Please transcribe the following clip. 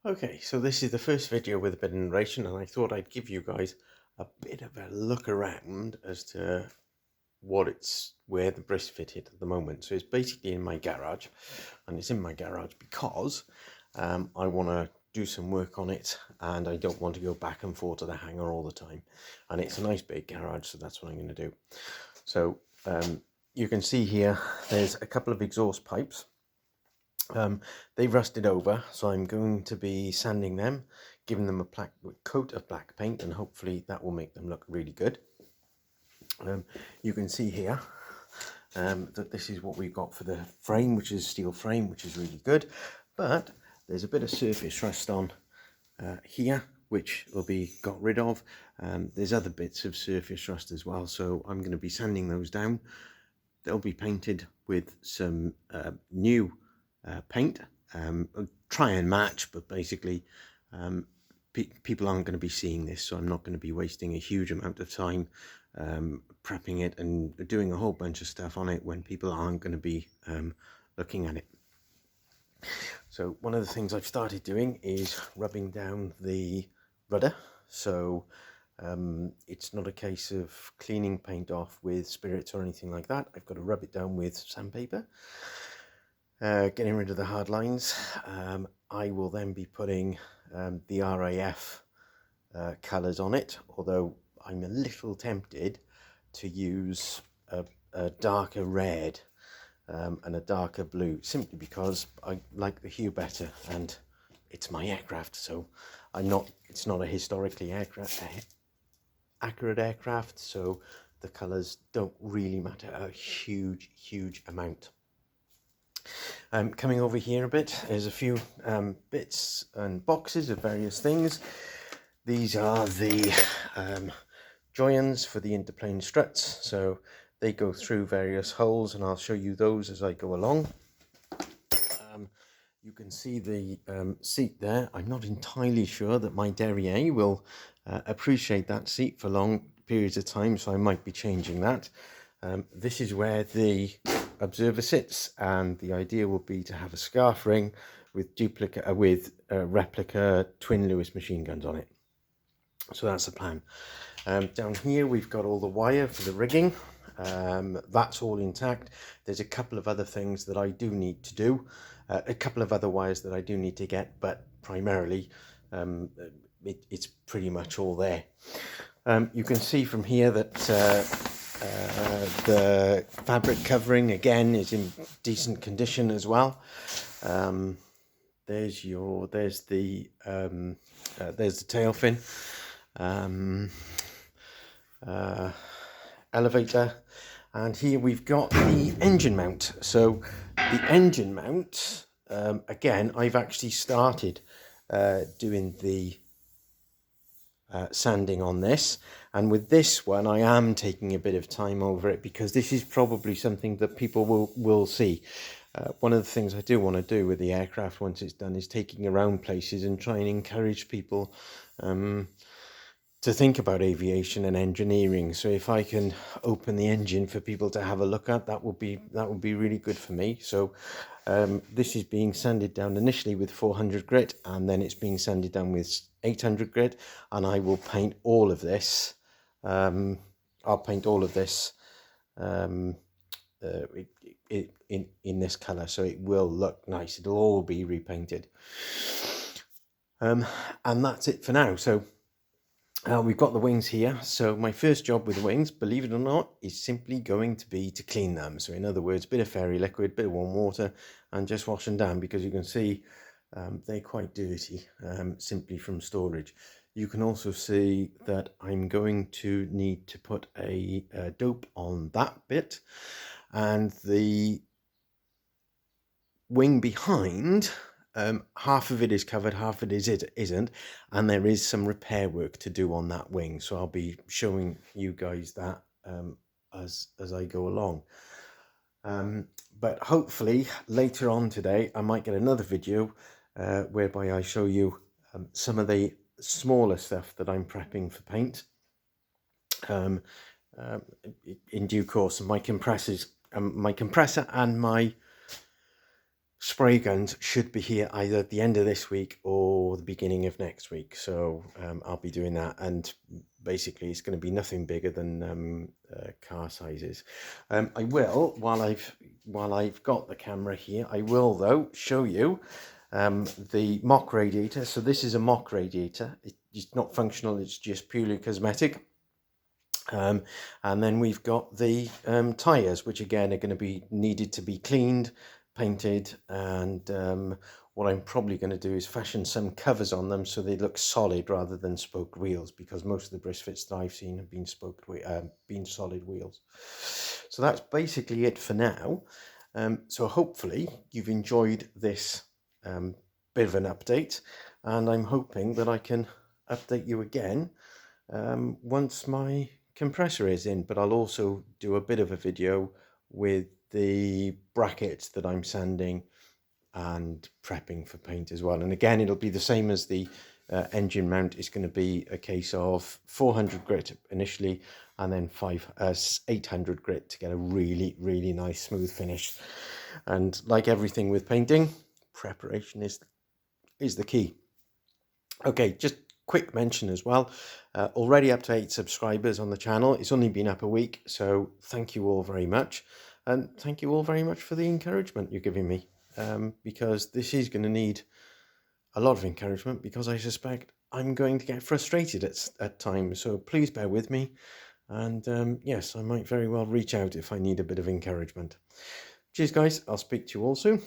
Okay, so this is the first video with a bit of narration, and I thought I'd give you guys a bit of a look around as to where the Brisfit is at the moment. So it's basically in my garage, and it's in my garage because I want to do some work on it, and I don't want to go back and forth to the hangar all the time. And it's a nice big garage, so that's what I'm going to do. So you can see here, there's a couple of exhaust pipes. They rusted over, so I'm going to be sanding them, giving them a coat of black paint, and hopefully that will make them look really good. You can see here that this is what we've got for the frame, which is steel frame, which is really good, but there's a bit of surface rust on here, which will be got rid of. There's other bits of surface rust as well, so I'm going to be sanding those down. They'll be painted with some new paint. Try and match, but basically people aren't going to be seeing this, so I'm not going to be wasting a huge amount of time prepping it and doing a whole bunch of stuff on it when people aren't going to be looking at it. So one of the things I've started doing is rubbing down the rudder, so it's not a case of cleaning paint off with spirits or anything like that. I've got to rub it down with sandpaper, getting rid of the hard lines. I will then be putting the RAF colours on it, although I'm a little tempted to use a darker red and a darker blue, simply because I like the hue better, and it's my aircraft, so it's not a historically accurate aircraft, so the colours don't really matter a huge amount. Coming over here a bit, there's a few bits and boxes of various things. These are the joins for the interplane struts, so they go through various holes, and I'll show you those as I go along. You can see the seat there. I'm not entirely sure that my derriere will appreciate that seat for long periods of time, so I might be changing that. This is where the observer sits, and the idea will be to have a scarf ring with replica twin Lewis machine guns on it. So that's the plan. Down here we've got all the wire for the rigging. That's all intact. There's a couple of other things that I do need to do, a couple of other wires that I do need to get, but primarily it's pretty much all there. You can see from here that the fabric covering again is in decent condition as well. There's the tail fin, elevator, and here we've got the engine mount. So the engine mount, again, I've actually started doing the sanding on this, and with this one I am taking a bit of time over it because this is probably something that people will see. One of the things I do want to do with the aircraft once it's done is taking around places and try and encourage people to think about aviation and engineering. So if I can open the engine for people to have a look at, that would be really good for me. So this is being sanded down initially with 400 grit, and then it's being sanded down with 800 grit, and I will paint all of this. I'll paint all of this in this color, so it will look nice. It'll all be repainted, and that's it for now. So we've got the wings here. So my first job with the wings, believe it or not, is simply going to be to clean them. So in other words, a bit of fairy liquid, bit of warm water, and just wash them down, because you can see they're quite dirty simply from storage. You can also see that I'm going to need to put a dope on that bit, and the wing behind, half of it is covered, half of it isn't, and there is some repair work to do on that wing, so I'll be showing you guys that as I go along. But hopefully later on today I might get another video whereby I show you some of the smaller stuff that I'm prepping for paint in due course. My compressor and my spray guns should be here either at the end of this week or the beginning of next week. So I'll be doing that, and basically it's going to be nothing bigger than car sizes. I will, while I've got the camera here, I will though show you the mock radiator. So this is a mock radiator. It's not functional, it's just purely cosmetic. And then we've got the tyres, which again are going to be needed to be cleaned, painted, and what I'm probably going to do is fashion some covers on them so they look solid rather than spoked wheels, because most of the Brisfits that I've seen have been been solid wheels. So that's basically it for now. So hopefully you've enjoyed this bit of an update, and I'm hoping that I can update you again once my compressor is in, but I'll also do a bit of a video with the brackets that I'm sanding and prepping for paint as well. And again, it'll be the same as the engine mount. It's going to be a case of 400 grit initially, and then 800 grit to get a really, really nice smooth finish. And like everything with painting, preparation is the key. Okay, just quick mention as well, already up to 8 subscribers on the channel. It's only been up a week, so thank you all very much, and thank you all very much for the encouragement you're giving me, because this is going to need a lot of encouragement, because I suspect I'm going to get frustrated at times. So please bear with me, and yes, I might very well reach out if I need a bit of encouragement. Cheers guys, I'll speak to you all soon.